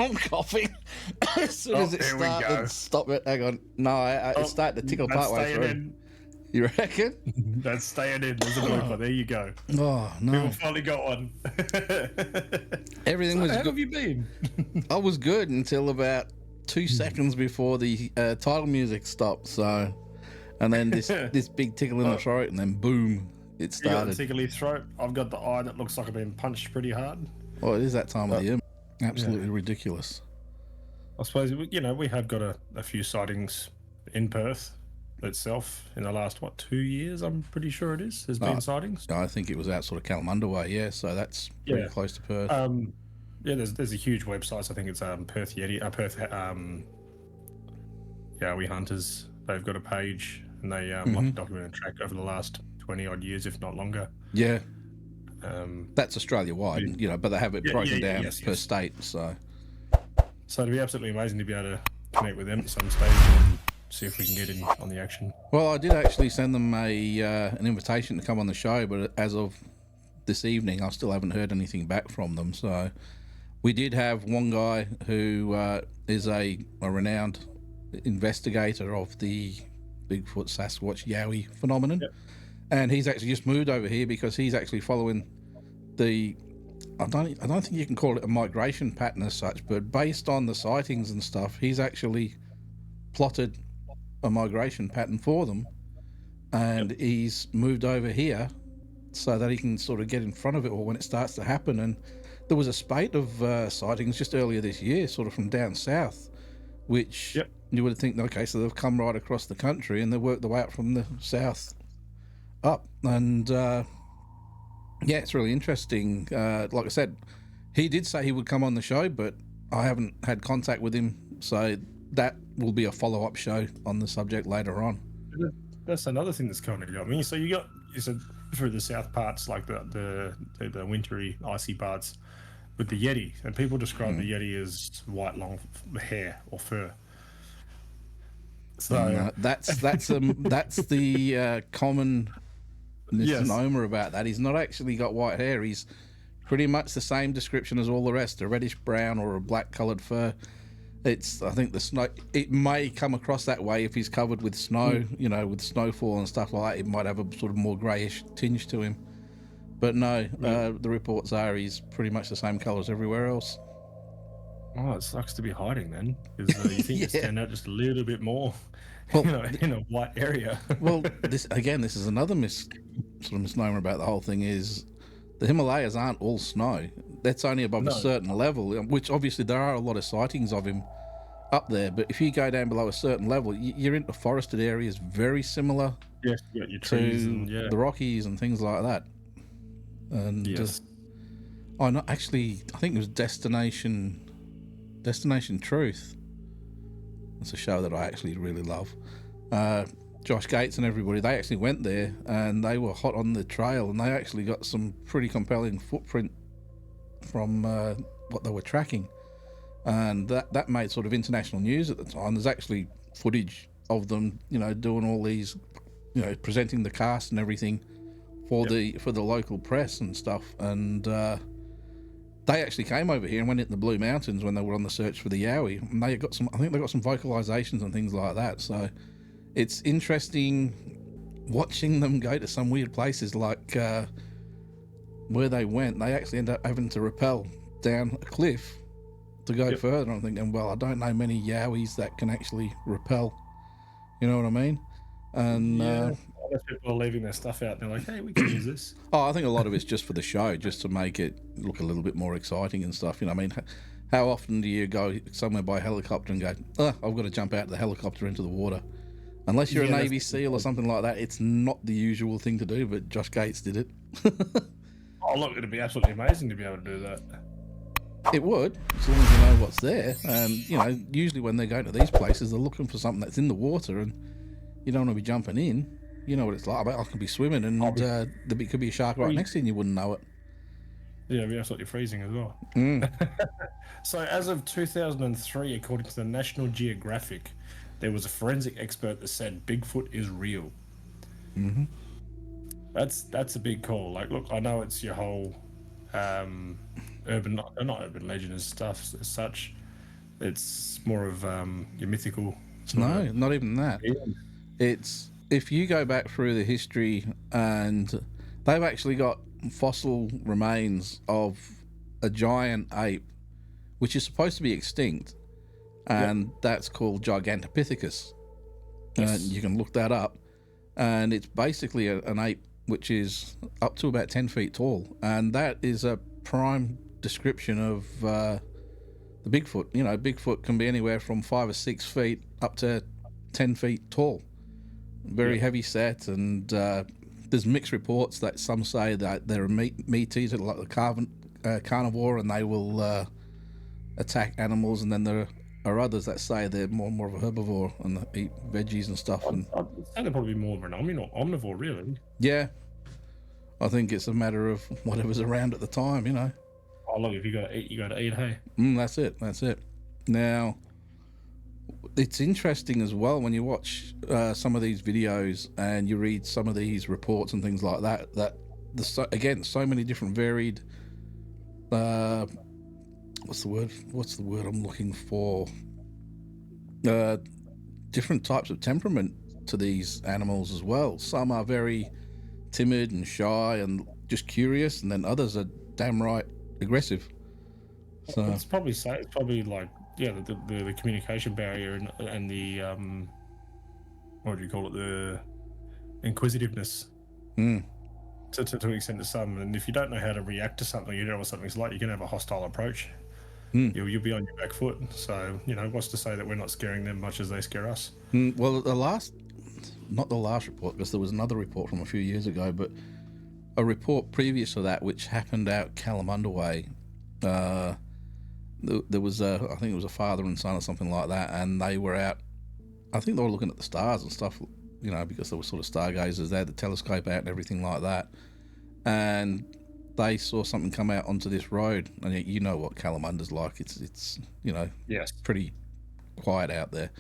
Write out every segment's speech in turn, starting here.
I'm coughing. As soon as it started, stop it. Hang on. No, it's starting to tickle partway through. You reckon? That's staying in. There's a blooper. There you go. Oh, no. People finally got one. Everything was good. How have you been? I was good until about 2 seconds before the title music stopped. So, and then this big tickle in the throat, and then boom, it started. You got the tickly throat. I've got the eye that looks like I've been punched pretty hard. Well, it is that time of the year. Absolutely ridiculous. I suppose, we have got a few sightings in Perth itself in the last 2 years. I'm pretty sure there's been sightings. I think it was out sort of Kalamunda way, so that's pretty close to Perth. There's a huge website. I think it's Perth Yeti, Perth Yowie Hunters. They've got a page, and they like to document and track over the last 20 odd years, if not longer. Yeah. That's Australia wide, but they have it broken down per state. So it'd be absolutely amazing to be able to connect with them at some stage and see if we can get in on the action. Well, I did actually send them an invitation to come on the show, but as of this evening, I still haven't heard anything back from them. So we did have one guy who is a renowned investigator of the Bigfoot Sasquatch Yowie phenomenon, and he's actually just moved over here because he's actually following the I don't think you can call it a migration pattern as such, but based on the sightings and stuff, he's actually plotted a migration pattern for them, and he's moved over here so that he can sort of get in front of it all when it starts to happen. And there was a spate of sightings just earlier this year, sort of from down south, which you would think, okay, so they've come right across the country and they worked their way up from the south up. And it's really interesting. Like I said, he did say he would come on the show, but I haven't had contact with him, so that will be a follow-up show on the subject later on. That's another thing that's kind of got me. So you said through the south parts, like the wintry, icy parts, with the Yeti, and people describe the Yeti as white, long hair or fur. So that's the common misnomer about that. He's not actually got white hair. He's pretty much the same description as all the rest, a reddish brown or a black coloured fur. I think the snow, it may come across that way if he's covered with snow, with snowfall and stuff like that. It might have a sort of more greyish tinge to him. But no, the reports are he's pretty much the same colour as everywhere else. Oh, it sucks to be hiding then, because you think it's stand out just a little bit more, in a white area. Well, this is another misnomer about the whole thing is the Himalayas aren't all snow. That's only above a certain level, which obviously there are a lot of sightings of him up there. But if you go down below a certain level, you're into forested areas very similar your trees to the Rockies and things like that. And I think it was Destination Truth. It's a show that I actually really love. Josh Gates and everybody, they actually went there and they were hot on the trail, and they actually got some pretty compelling footprint from what they were tracking, and that made sort of international news at the time. There's actually footage of them, doing all these, presenting the cast and everything for the local press and stuff. And they actually came over here and went into the Blue Mountains when they were on the search for the Yowie, and I think they got some vocalizations and things like that. So it's interesting watching them go to some weird places, like where they went. They actually ended up having to rappel down a cliff to go further. I'm thinking, well, I don't know many Yowies that can actually rappel. You know what I mean? And people are leaving their stuff out. They're like, hey, we can use this. I think a lot of it's just for the show, just to make it look a little bit more exciting and stuff. I mean, how often do you go somewhere by helicopter and go, I've got to jump out of the helicopter into the water? Unless you're a Navy SEAL or something like that, it's not the usual thing to do, but Josh Gates did it. Oh, look, it'd be absolutely amazing to be able to do that. It would, as long as you know what's there. And, usually when they're going to these places, they're looking for something that's in the water, and you don't want to be jumping in. You know what it's like. I could be swimming, and there could be a shark right next to you, and you wouldn't know it. Yeah, it'd be absolutely freezing as well. So as of 2003, according to the National Geographic, there was a forensic expert that said Bigfoot is real. Mm-hmm. That's a big call. Like, look, I know it's your whole not urban legend and stuff as such, It's more of your mythical. No, not even that. It's if you go back through the history, and they've actually got fossil remains of a giant ape, which is supposed to be extinct, and that's called Gigantopithecus. Yes. You can look that up, and it's basically an ape which is up to about 10 feet tall, and that is a prime description of the Bigfoot. You know, Bigfoot can be anywhere from 5 or 6 feet up to 10 feet tall. Very heavy set, and there's mixed reports that some say that they're a meat eater, like the carnivore, and they will attack animals, and then there are others that say they're more of a herbivore and they eat veggies and stuff. I'd say they're probably more of an omnivore, really. Yeah, I think it's a matter of whatever's around at the time, you know. Oh, look, if you got to eat, you got to eat, hey? That's it. Now, it's interesting as well when you watch some of these videos and you read some of these reports and things like that, that there's, so many different varied... what's the word I'm looking for? Different types of temperament to these animals as well. Some are very timid and shy and just curious, and then others are damn right aggressive. So it's probably like the communication barrier and the what do you call it, the inquisitiveness to an extent to some. And if you don't know how to react to something, you don't know what something's like, you can have a hostile approach. You'll be on your back foot. So, you know, what's to say that we're not scaring them much as they scare us? Well, not the last report, because there was another report from a few years ago, but a report previous to that, which happened out Kalamunda way. There was I think it was a father and son or something like that, and they were out. I think they were looking at the stars and stuff, you know, because there were sort of stargazers. They had the telescope out and everything like that, and they saw something come out onto this road, and you know what Kalamunda's like. It's you know, pretty quiet out there,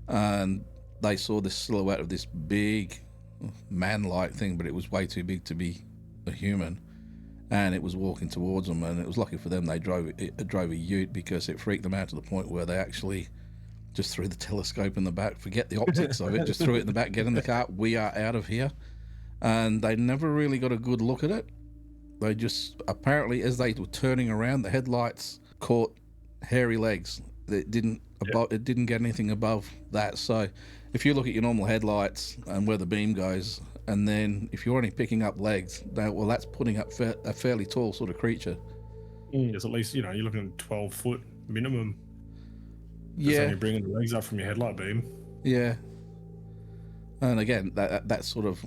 and they saw this silhouette of this big man-like thing, but it was way too big to be a human, and it was walking towards them. And it was lucky for them they drove a ute, because it freaked them out to the point where they actually just threw the telescope in the back, forget the optics of it, just threw it in the back, get in the car, we are out of here. And they never really got a good look at it. They just, apparently, as they were turning around, the headlights caught hairy legs. It didn't get anything above that. So if you look at your normal headlights and where the beam goes, and then if you're only picking up legs, that's putting up a fairly tall sort of creature. It's at least, you know, you're looking at 12 foot minimum. Yeah. You're bringing the legs up from your headlight beam. Yeah. And again, that's sort of,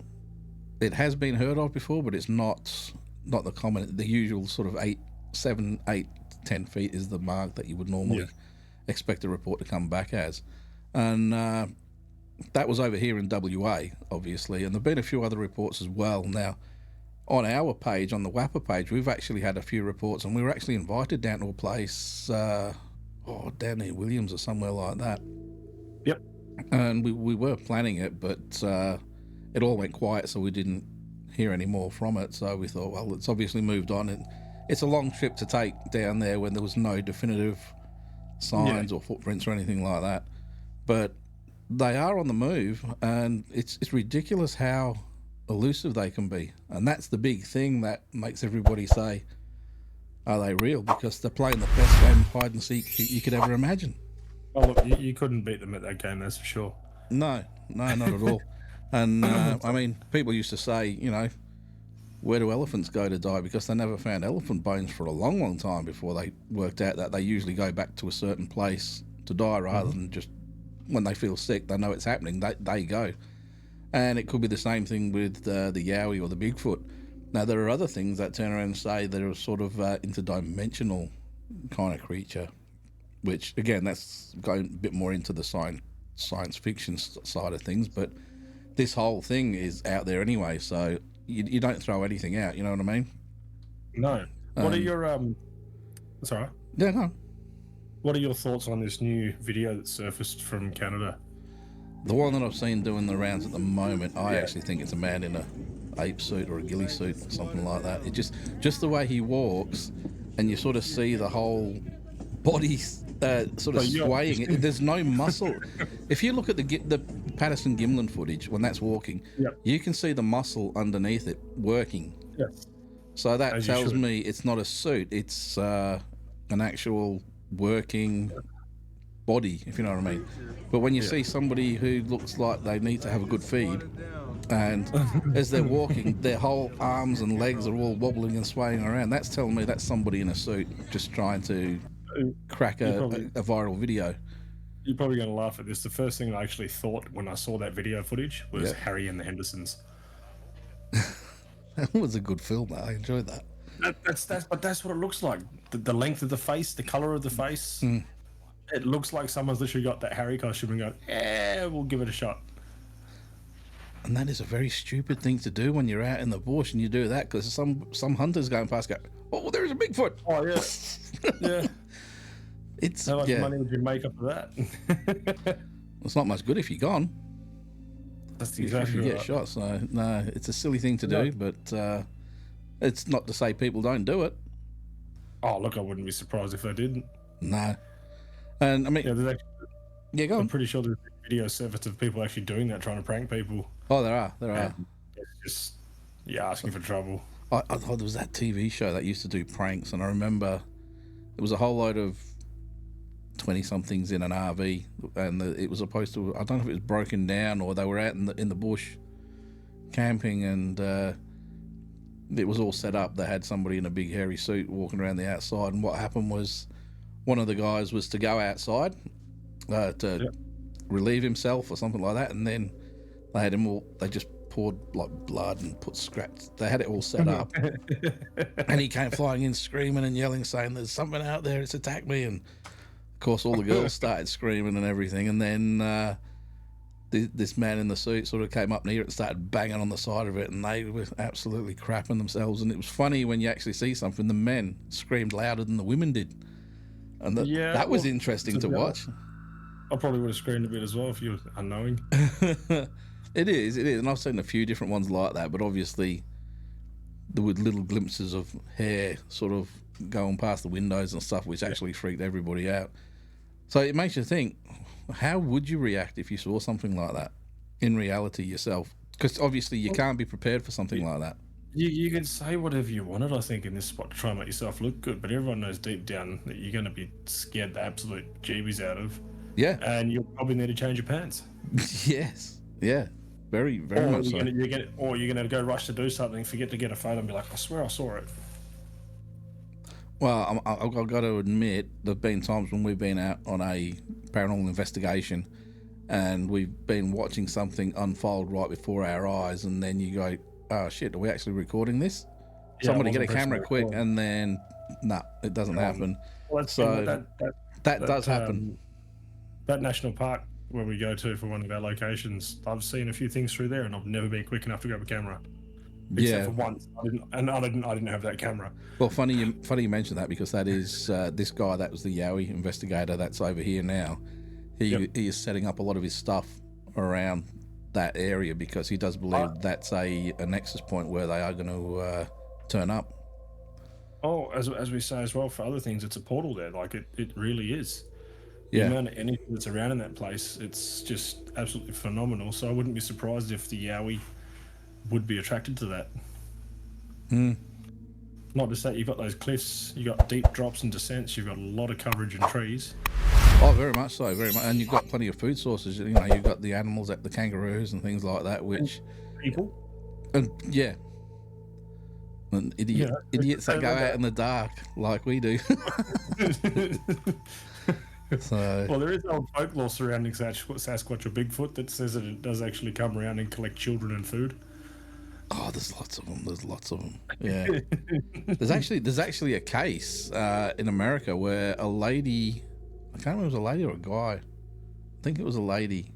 it has been heard of before, but it's not the common. The usual sort of 7, 8, 10 feet is the mark that you would normally expect a report to come back as. And that was over here in WA, obviously, and there've been a few other reports as well. Now, on our page, on the WAPA page, we've actually had a few reports, and we were actually invited down to a place, down near Williams or somewhere like that. Yep. And we were planning it, but it all went quiet, so we didn't hear any more from it. So we thought, well, it's obviously moved on, and it's a long trip to take down there when there was no definitive signs or footprints or anything like that. But they are on the move, and it's ridiculous how elusive they can be. And that's the big thing that makes everybody say, are they real? Because they're playing the best game of hide and seek you could ever imagine. Oh, look, you couldn't beat them at that game, that's for sure. No, not at all. And I mean, people used to say, you know, where do elephants go to die? Because they never found elephant bones for a long, long time before they worked out that they usually go back to a certain place to die, rather than just when they feel sick, they know it's happening, they go. And it could be the same thing with the Yowie or the Bigfoot. Now, there are other things that turn around and say they're a sort of interdimensional kind of creature, which, again, that's going a bit more into the science fiction side of things, but this whole thing is out there anyway, so you don't throw anything out, you know what I mean? No. What are your... Sorry. Yeah, no. What are your thoughts on this new video that surfaced from Canada? The one that I've seen doing the rounds at the moment, I actually think it's a man in a ape suit or a ghillie suit, something like that. It just the way he walks, and you sort of see the whole body sort of So swaying. There's no muscle. If you look at the Patterson Gimlin footage when that's walking, Yep. you can see the muscle underneath it working. Yes. So that As you tells should. me it's not a suit. It's an actual working body, if you know what I mean. But when you see somebody who looks like they need to have a good feed, and as they're walking, their whole arms and legs are all wobbling and swaying around, that's telling me that's somebody in a suit just trying to crack a viral video. You're probably going to laugh at this. The first thing I actually thought when I saw that video footage was Harry and the Hendersons. That was a good film, though. I enjoyed that. That's what it looks like. The length of the face, the color of the face. It looks like someone's literally got that Harry costume and going, we'll give it a shot. And that is a very stupid thing to do when you're out in the bush and you do that, because some hunters going past go, oh, there's a Bigfoot. Oh, yeah. Yeah. It's how much money would you make up of that? It's not much good if you're gone. That's exactly if you get shot. So no, it's a silly thing to do, but it's not to say people don't do it. Oh, look, I wouldn't be surprised if they didn't. No. And I mean, go on. I'm pretty sure there's video surface of people actually doing that, trying to prank people. Oh, there are. It's just asking for trouble. I thought there was that TV show that used to do pranks, and I remember it was a whole load of 20-somethings in an RV, and it was supposed to, I don't know if it was broken down or they were out in the bush camping, and it was all set up. They had somebody in a big hairy suit walking around the outside, and what happened was one of the guys was to go outside to relieve himself or something like that, and then they had him all, they just poured like blood and put scraps. They had it all set up, and he came flying in screaming and yelling, saying there's something out there, it's attacked me. And of course all the girls started screaming and everything, and then this man in the suit sort of came up near it and started banging on the side of it, and they were absolutely crapping themselves. And it was funny when you actually see something, the men screamed louder than the women did, and that was interesting to watch. I probably would have screamed a bit as well if you were unknowing. It is, and I've seen a few different ones like that, but obviously there were little glimpses of hair sort of going past the windows and stuff, which actually freaked everybody out. So it makes you think, how would you react if you saw something like that in reality yourself? Because obviously you can't be prepared for something like that. You can say whatever you wanted, I think, in this spot to try and make yourself look good, but everyone knows deep down that you're going to be scared the absolute jeebies out of. Yeah. And you'll probably need to change your pants. Yes. Yeah. Very, very much so. Or you're going to go rush to do something, forget to get a photo and be like, I swear I saw it. Well, I've got to admit, there have been times when we've been out on a paranormal investigation and we've been watching something unfold right before our eyes, and then you go, oh shit, are we actually recording this? Somebody get a camera quick, and then, it doesn't happen. Well, so that does happen. That national park where we go to for one of our locations, I've seen a few things through there, and I've never been quick enough to grab a camera. Except for once, I didn't have that camera. Well, funny you mentioned that, because that is this guy that was the Yowie investigator that's over here now. He is setting up a lot of his stuff around that area because he does believe that's a nexus point where they are going to turn up. Oh, as we say as well, for other things, it's a portal there. Like it really is. Yeah. The amount of energy that's around in that place, it's just absolutely phenomenal. So I wouldn't be surprised if the Yowie would be attracted to that. Not just that, you've got those cliffs, you've got deep drops and descents, you've got a lot of coverage and trees. Oh, very much so, very much. And you've got plenty of food sources. You know, you've got the animals, the kangaroos and things like that, which... People? And and idiots that go out in the dark like we do. So, well, there is old folklore surrounding Sasquatch or Bigfoot that says that it does actually come around and collect children and food. Oh, there's lots of them. Yeah. there's actually a case in America where a lady, I can't remember if it was a lady or a guy, I think it was a lady,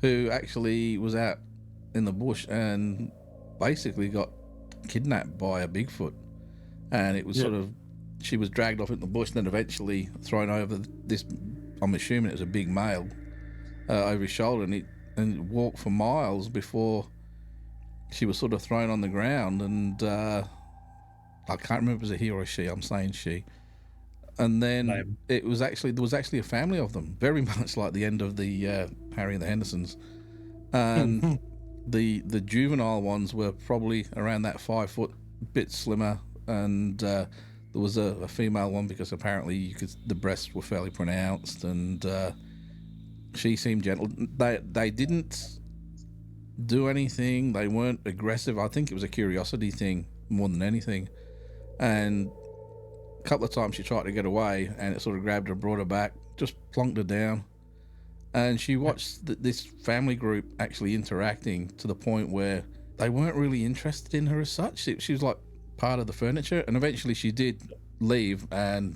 who actually was out in the bush and basically got kidnapped by a Bigfoot. And it was sort of, she was dragged off in the bush and then eventually thrown over this, I'm assuming it was a big male, over his shoulder, and walked for miles before she was sort of thrown on the ground. And I can't remember if it was a he or a she, I'm saying she. And then They- there was actually a family of them, very much like the end of the Harry and the Hendersons. And the juvenile ones were probably around that 5 foot, bit slimmer, and there was a female one because apparently the breasts were fairly pronounced, and she seemed gentle. They didn't do anything. They weren't aggressive. I think it was a curiosity thing more than anything. And a couple of times she tried to get away, and it sort of grabbed her, brought her back, just plonked her down. And she watched this family group actually interacting to the point where they weren't really interested in her as such. She was like part of the furniture, and eventually she did leave, and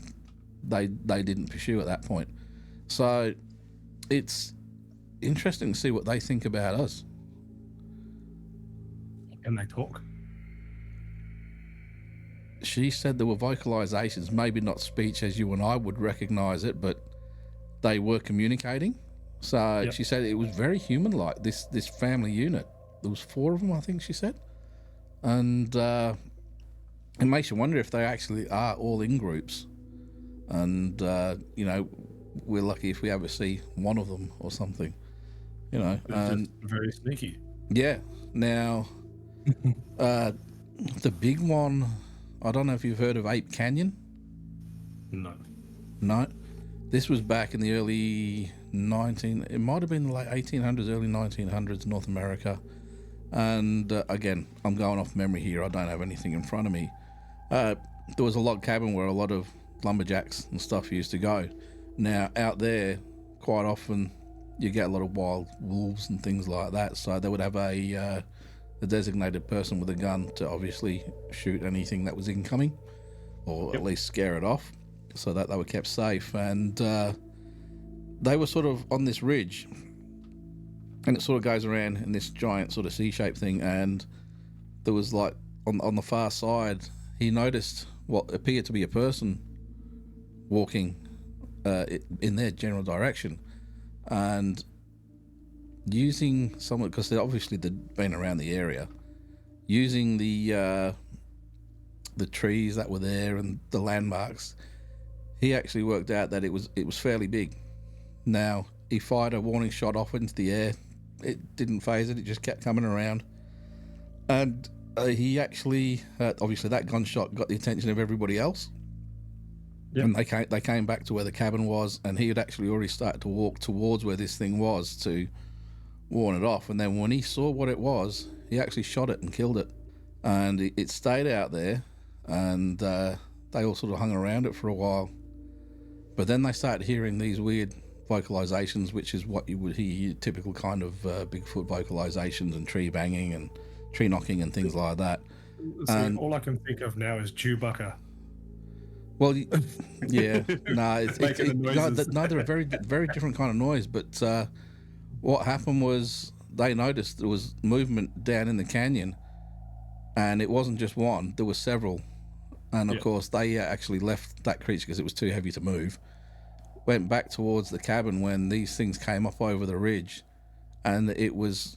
they didn't pursue at that point. So it's interesting to see what they think about us. Can they talk? She said there were vocalizations, maybe not speech as you and I would recognize it, but they were communicating. So She said it was very human-like, this family unit. There was 4 of them, I think she said. And it makes you wonder if they actually are all in groups. And, we're lucky if we ever see one of them or something, It's just very sneaky. Yeah. Now, the big one, I don't know if you've heard of Ape Canyon. No. This was back in the early it might have been the late 1800s, early 1900s, North America. And again, I'm going off memory here. I don't have anything in front of me. There was a log cabin where a lot of lumberjacks and stuff used to go. Now, out there, quite often, you get a lot of wild wolves and things like that. So they would have a designated person with a gun to obviously shoot anything that was incoming, or at least scare it off, so that they were kept safe. And they were sort of on this ridge, and it sort of goes around in this giant sort of C-shaped thing. And there was like on the far side, he noticed what appeared to be a person walking in their general direction, and using someone, because obviously they'd been around the area, using the trees that were there and the landmarks, he actually worked out that it was fairly big. Now, he fired a warning shot off into the air. It didn't phase it. It just kept coming around. And he actually, obviously that gunshot got the attention of everybody else. Yep. And they came back to where the cabin was, and he had actually already started to walk towards where this thing was to warn it off. And then when he saw what it was, he actually shot it and killed it. And it stayed out there, and they all sort of hung around it for a while. But then they started hearing these weird vocalizations, which is what you would hear, typical kind of Bigfoot vocalizations and tree banging and tree knocking and things like that. So all I can think of now is Chewbacca. Well, yeah, no, they're a very, very different kind of noise. But what happened was they noticed there was movement down in the canyon, and it wasn't just one; there were several. And of course, they actually left that creature because it was too heavy to move. Went back towards the cabin when these things came up over the ridge, and it was,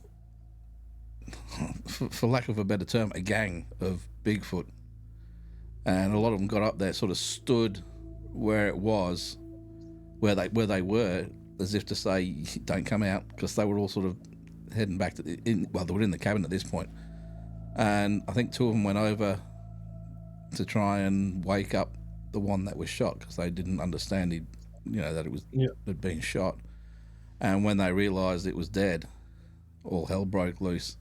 for lack of a better term, a gang of Bigfoot. And a lot of them got up there, sort of stood where it was, where they were, as if to say, "Don't come out," because they were all sort of heading back to they were in the cabin at this point. And I think 2 of them went over to try and wake up the one that was shot, because they didn't understand that it was had been shot. And when they realised it was dead, all hell broke loose,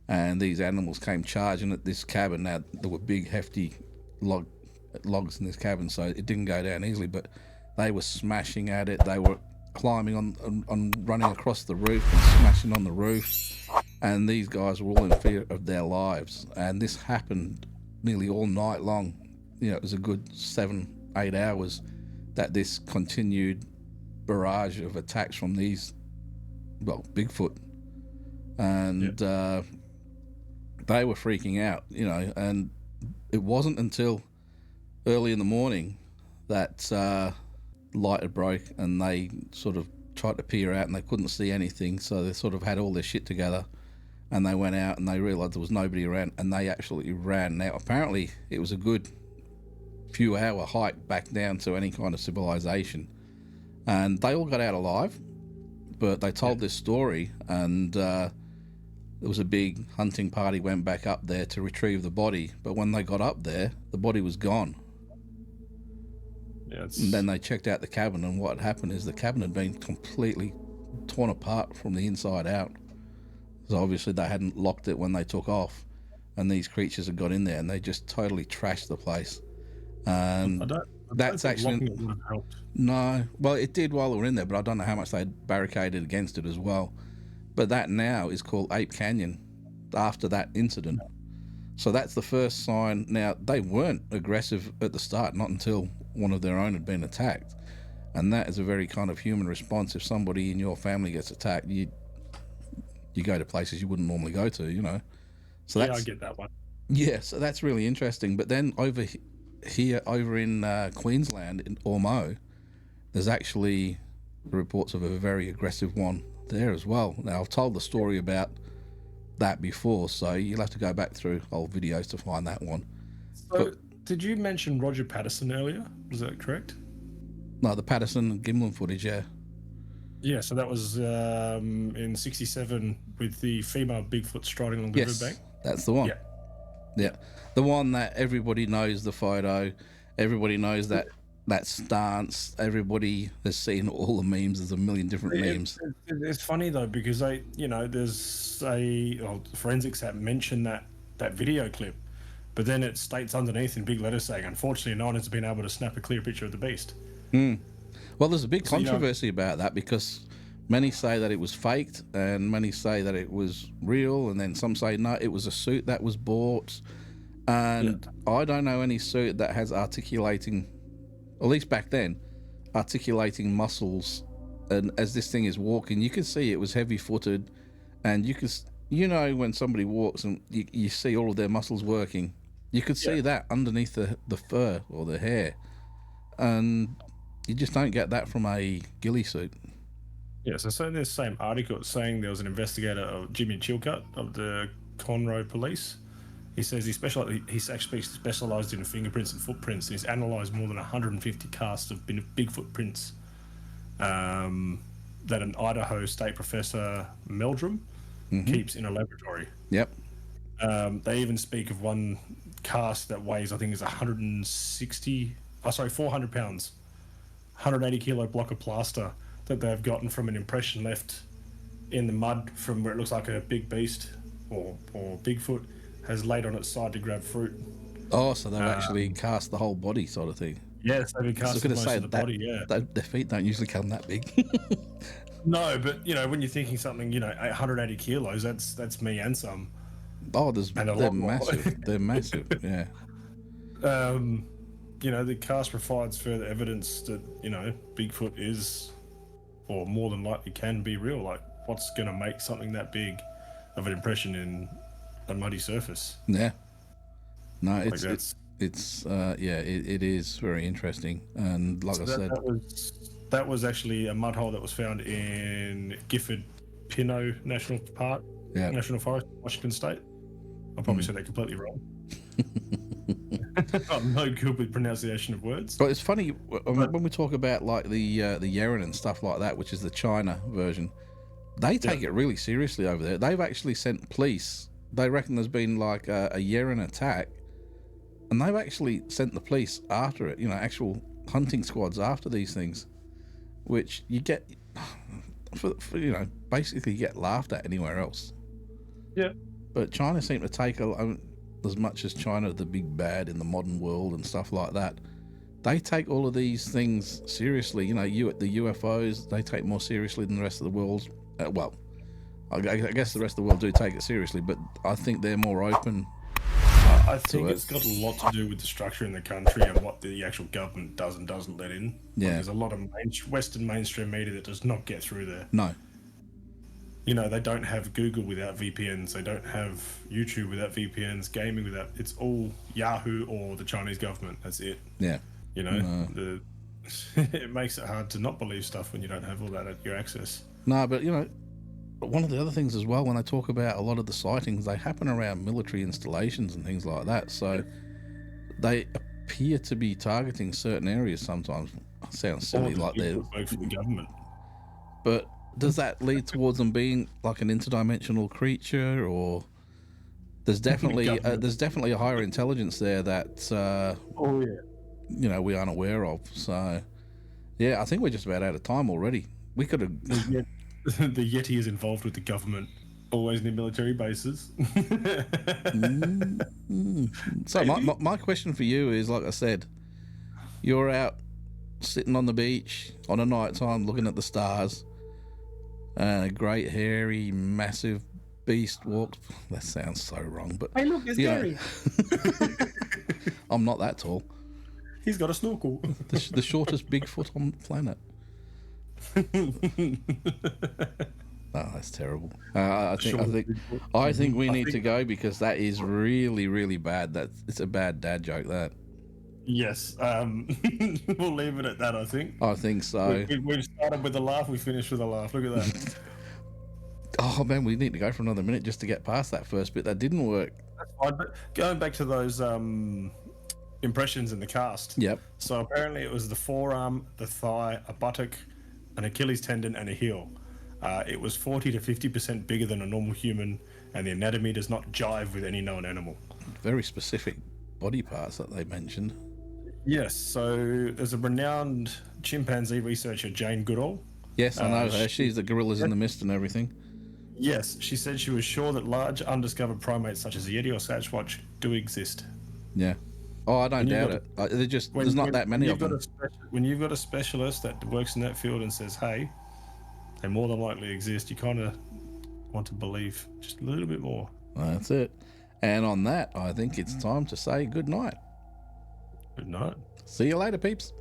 and these animals came charging at this cabin. Now there were big, hefty logs in this cabin, so it didn't go down easily, but they were smashing at it. They were climbing on running across the roof and smashing on the roof, and these guys were all in fear of their lives. And this happened nearly all night long. It was a good 7-8 hours that this continued barrage of attacks from these Bigfoot, and they were freaking out, and it wasn't until early in the morning that light had broke, and they sort of tried to peer out, and they couldn't see anything, so they sort of had all their shit together, and they went out and they realised there was nobody around, and they actually ran. Now apparently it was a good few hour hike back down to any kind of civilization, and they all got out alive. But they told this story, and there was a big hunting party went back up there to retrieve the body. But when they got up there, the body was gone. Yeah, And then they checked out the cabin, and what had happened is the cabin had been completely torn apart from the inside out. So obviously they hadn't locked it when they took off, and these creatures had got in there and they just totally trashed the place. And that's actually locking it would have helped. no, well, it did while they were in there, but I don't know how much they barricaded against it as well. But that now is called Ape Canyon after that incident. So that's the first sign. Now, they weren't aggressive at the start, not until one of their own had been attacked. And that is a very kind of human response. If somebody in your family gets attacked, you go to places you wouldn't normally go to, you know. So Yeah, that's, I get that one. yeah, so that's really interesting. But then over here, over in Queensland, in Ormeau, there's actually reports of a very aggressive one there as well. Now, I've told the story about that before, so you'll have to go back through old videos to find that one. So, did you mention Roger Patterson earlier? Was that correct? No, the Patterson and Gimlin footage, yeah. Yeah, so that was in '67 with the female Bigfoot striding along the Yes, riverbank. that's the one. Yeah. Yeah. The one that everybody knows the photo, everybody knows that stance, everybody has seen all the memes. There's a million different memes. It's funny though, because there's forensics that mention that video clip, but then it states underneath in big letters saying, unfortunately, no one has been able to snap a clear picture of the beast. Well, there's a big controversy about that, because many say that it was faked and many say that it was real, and then some say no, it was a suit that was bought. And I don't know any suit that has articulating, at least back then, articulating muscles. And as this thing is walking, you could see it was heavy footed, and you could, when somebody walks and you see all of their muscles working, you could see that underneath the fur or the hair, and you just don't get that from a ghillie suit. Yeah, so in this same article, it's saying there was an investigator, Jimmy Chilcutt of the Conroe Police. He says he's actually specialised in fingerprints and footprints, and he's analysed more than 150 casts of Bigfoot prints that an Idaho state professor, Meldrum, keeps in a laboratory. Yep. They even speak of one cast that weighs, I think, is 400 pounds, 180 kilo block of plaster that they've gotten from an impression left in the mud from where it looks like a big beast or Bigfoot has laid on its side to grab fruit. Oh, so they've actually cast the whole body, sort of thing. Yes, they've cast most of the body. Yeah, their feet don't usually come that big. No, but when you're thinking something, 180 kilos, that's me and some. Oh, they're massive. They're massive. Yeah. The cast provides further evidence that Bigfoot is, or more than likely can be real. Like, what's going to make something that big of an impression in a muddy surface? Yeah. No, it is very interesting, and like I said, that was actually a mud hole that was found in Gifford Pinot National Park, National Forest, Washington State. I probably said that completely wrong. I'm no good with pronunciation of words. But it's funny when we talk about like the Yerin and stuff like that, which is the China version. They take it really seriously over there. They've actually sent police. They reckon there's been like a Yerin attack, and they've actually sent the police after it. Actual hunting squads after these things, which you get for basically get laughed at anywhere else. Yeah. But China seem to take as much as China, the big bad in the modern world and stuff like that. They take all of these things seriously. The UFOs, they take more seriously than the rest of the world. Well, I guess the rest of the world do take it seriously, but I think they're more open. I think it's got a lot to do with the structure in the country and what the actual government does and doesn't let in. Yeah. There's a lot of Western mainstream media that does not get through there. No. They don't have Google without VPNs. They don't have YouTube without VPNs, gaming without... It's all Yahoo or the Chinese government. That's it. Yeah. It makes it hard to not believe stuff when you don't have all that at your access. No, but, one of the other things as well, when I talk about a lot of the sightings, they happen around military installations and things like that. So they appear to be targeting certain areas sometimes. Sounds All silly, the like they're. people work for the government. But does that lead towards them being like an interdimensional creature, or there's definitely a higher intelligence there that Oh yeah. you know we aren't aware of. So yeah, I think we're just about out of time already. We could have. The Yeti is involved with the government, always near military bases. So my question for you is, like I said, you're out sitting on the beach on a night time looking at the stars, and a great hairy massive beast walks. That sounds so wrong, but Hey, look, there's Gary. I'm not that tall. He's got a snorkel. The shortest Bigfoot on the planet. Oh, that's terrible. I think we need to go because that is really, really bad. It's a bad dad joke. That. Yes. We'll leave it at that. I think. I think so. We've started with a laugh. We finished with a laugh. Look at that. Oh man, we need to go for another minute just to get past that first bit. That didn't work. That's fine. But going back to those impressions in the cast. Yep. So apparently it was the forearm, the thigh, a buttock, an Achilles tendon, and a heel. It was 40 to 50% bigger than a normal human, and the anatomy does not jive with any known animal. Very specific body parts that they mentioned. Yes, so there's a renowned chimpanzee researcher, Jane Goodall. Yes, I know her. She's the Gorillas in the Mist and everything. Yes, she said she was sure that large undiscovered primates such as the Yeti or Sasquatch do exist. Yeah. Oh, I don't doubt it. There's not that many of them. When you've got a specialist that works in that field and says, hey, they more than likely exist, you kind of want to believe just a little bit more. That's it. And on that, I think it's time to say good night. Good night. See you later, peeps.